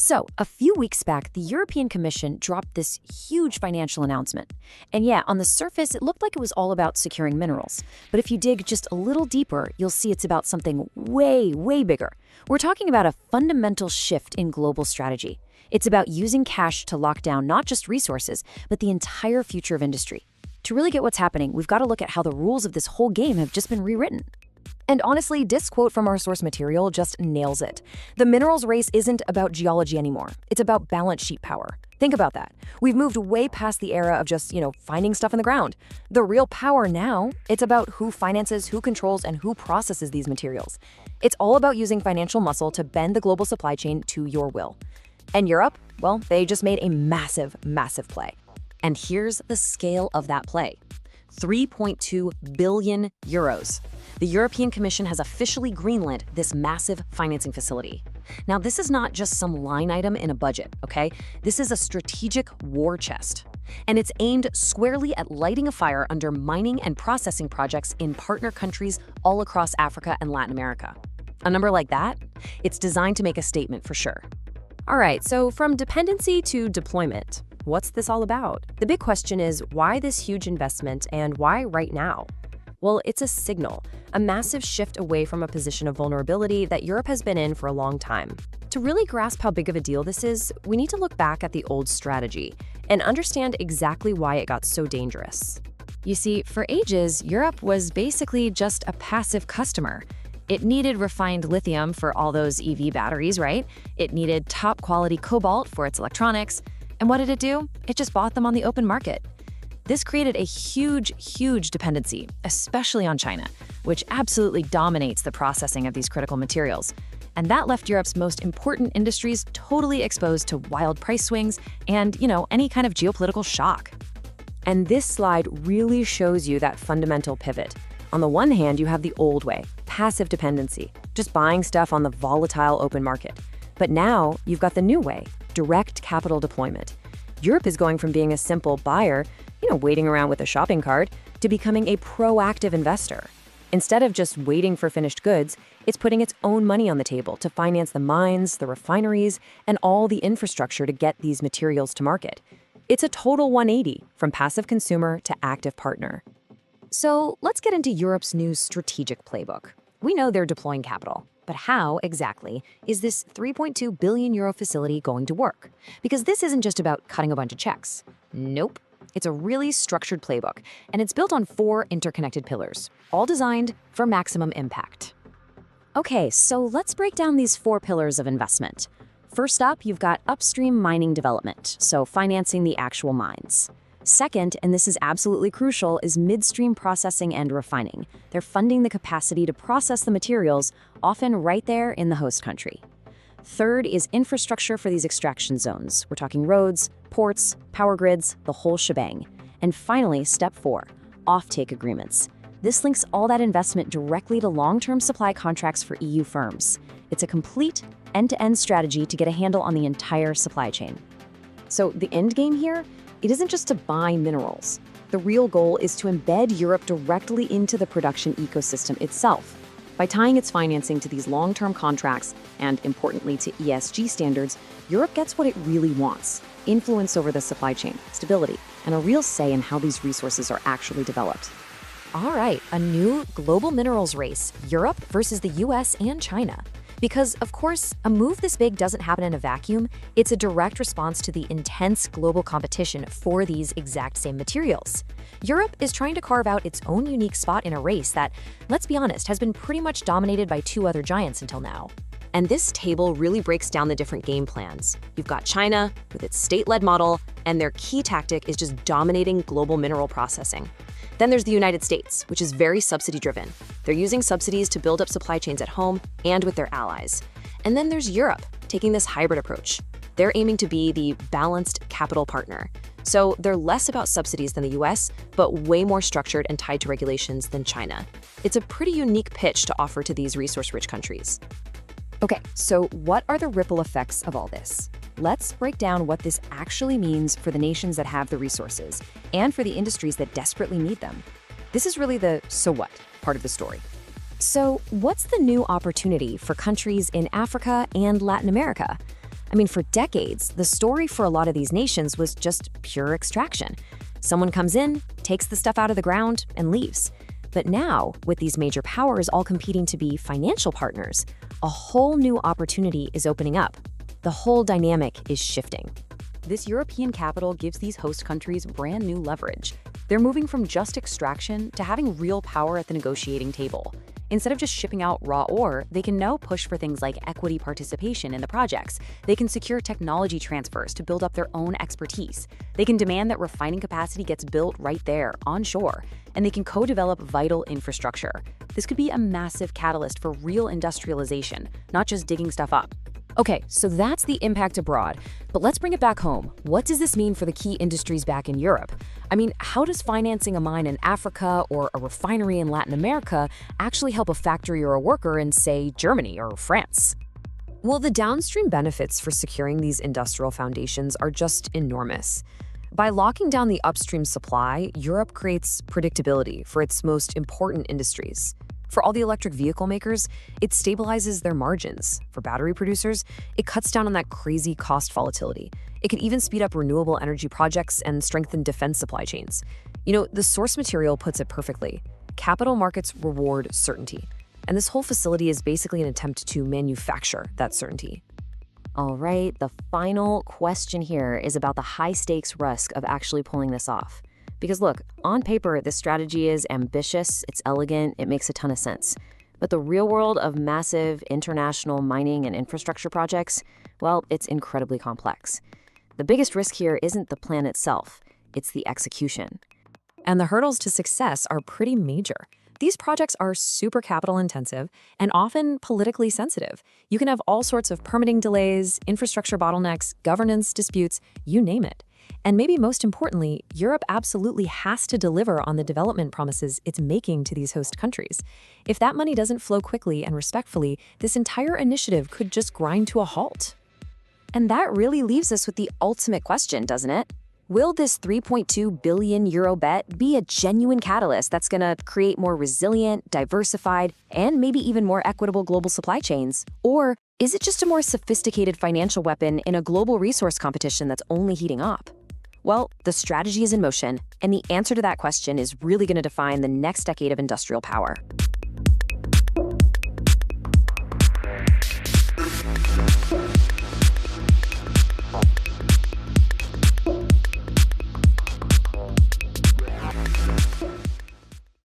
So, a few weeks back, the European Commission dropped this huge financial announcement. And yeah, on the surface, it looked like it was all about securing minerals. But if you dig just a little deeper, you'll see it's about something way, way bigger. We're talking about a fundamental shift in global strategy. It's about using cash to lock down not just resources, but the entire future of industry. To really get what's happening, we've got to look at how the rules of this whole game have just been rewritten. And honestly, this quote from our source material just nails it. The minerals race isn't about geology anymore. It's about balance sheet power. Think about that. We've moved way past the era of just, finding stuff in the ground. The real power now, it's about who finances, who controls, and who processes these materials. It's all about using financial muscle to bend the global supply chain to your will. And Europe, well, they just made a massive, massive play. And here's the scale of that play. 3.2 billion euros. The European Commission has officially greenlit this massive financing facility. Now, this is not just some line item in a budget, okay? This is a strategic war chest. And it's aimed squarely at lighting a fire under mining and processing projects in partner countries all across Africa and Latin America. A number like that, it's designed to make a statement for sure. All right, so from dependency to deployment, what's this all about? The big question is, why this huge investment and why right now? Well, it's a signal, a massive shift away from a position of vulnerability that Europe has been in for a long time. To really grasp how big of a deal this is, we need to look back at the old strategy and understand exactly why it got so dangerous. You see, for ages, Europe was basically just a passive customer. It needed refined lithium for all those EV batteries, right? It needed top-quality cobalt for its electronics. And what did it do? It just bought them on the open market. This created a huge, huge dependency, especially on China, which absolutely dominates the processing of these critical materials. And that left Europe's most important industries totally exposed to wild price swings and, any kind of geopolitical shock. And this slide really shows you that fundamental pivot. On the one hand, you have the old way, passive dependency, just buying stuff on the volatile open market. But now you've got the new way, direct capital deployment. Europe is going from being a simple buyer, waiting around with a shopping cart, to becoming a proactive investor. Instead of just waiting for finished goods, it's putting its own money on the table to finance the mines, the refineries, and all the infrastructure to get these materials to market. It's a total 180 from passive consumer to active partner. So let's get into Europe's new strategic playbook. We know they're deploying capital, but how exactly is this 3.2 billion euro facility going to work? Because this isn't just about cutting a bunch of checks. Nope. It's a really structured playbook, and it's built on 4 interconnected pillars, all designed for maximum impact. Okay, so let's break down these 4 pillars of investment. First up, you've got upstream mining development, so financing the actual mines. Second, and this is absolutely crucial, is midstream processing and refining. They're funding the capacity to process the materials, often right there in the host country. Third is infrastructure for these extraction zones. We're talking roads, ports, power grids, the whole shebang. And finally, step 4, offtake agreements. This links all that investment directly to long-term supply contracts for EU firms. It's a complete end-to-end strategy to get a handle on the entire supply chain. So the end game here, it isn't just to buy minerals. The real goal is to embed Europe directly into the production ecosystem itself. By tying its financing to these long-term contracts and, importantly, to ESG standards, Europe gets what it really wants: influence over the supply chain, stability, and a real say in how these resources are actually developed. All right, a new global minerals race, Europe versus the US and China. Because, of course, a move this big doesn't happen in a vacuum. It's a direct response to the intense global competition for these exact same materials. Europe is trying to carve out its own unique spot in a race that, let's be honest, has been pretty much dominated by 2 other giants until now. And this table really breaks down the different game plans. You've got China with its state-led model, and their key tactic is just dominating global mineral processing. Then there's the United States, which is very subsidy-driven. They're using subsidies to build up supply chains at home and with their allies. And then there's Europe, taking this hybrid approach. They're aiming to be the balanced capital partner. So they're less about subsidies than the US, but way more structured and tied to regulations than China. It's a pretty unique pitch to offer to these resource-rich countries. Okay, so what are the ripple effects of all this? Let's break down what this actually means for the nations that have the resources and for the industries that desperately need them. This is really the so what part of the story. So what's the new opportunity for countries in Africa and Latin America? I mean, for decades, the story for a lot of these nations was just pure extraction. Someone comes in, takes the stuff out of the ground, and leaves. But now, with these major powers all competing to be financial partners, a whole new opportunity is opening up. The whole dynamic is shifting. This European capital gives these host countries brand new leverage. They're moving from just extraction to having real power at the negotiating table. Instead of just shipping out raw ore, they can now push for things like equity participation in the projects. They can secure technology transfers to build up their own expertise. They can demand that refining capacity gets built right there, onshore. And they can co-develop vital infrastructure. This could be a massive catalyst for real industrialization, not just digging stuff up. Okay, so that's the impact abroad. But let's bring it back home. What does this mean for the key industries back in Europe? I mean, how does financing a mine in Africa or a refinery in Latin America actually help a factory or a worker in, say, Germany or France? Well, the downstream benefits for securing these industrial foundations are just enormous. By locking down the upstream supply, Europe creates predictability for its most important industries. For all the electric vehicle makers, it stabilizes their margins. For battery producers, it cuts down on that crazy cost volatility. It could even speed up renewable energy projects and strengthen defense supply chains. You know, the source material puts it perfectly. Capital markets reward certainty. And this whole facility is basically an attempt to manufacture that certainty. All right, the final question here is about the high-stakes risk of actually pulling this off. Because look, on paper, this strategy is ambitious, it's elegant, it makes a ton of sense. But the real world of massive international mining and infrastructure projects, well, it's incredibly complex. The biggest risk here isn't the plan itself, it's the execution. And the hurdles to success are pretty major. These projects are super capital intensive and often politically sensitive. You can have all sorts of permitting delays, infrastructure bottlenecks, governance disputes, you name it. And maybe most importantly, Europe absolutely has to deliver on the development promises it's making to these host countries. If that money doesn't flow quickly and respectfully, this entire initiative could just grind to a halt. And that really leaves us with the ultimate question, doesn't it? Will this 3.2 billion euro bet be a genuine catalyst that's going to create more resilient, diversified, and maybe even more equitable global supply chains? Or is it just a more sophisticated financial weapon in a global resource competition that's only heating up? Well, the strategy is in motion, and the answer to that question is really going to define the next decade of industrial power.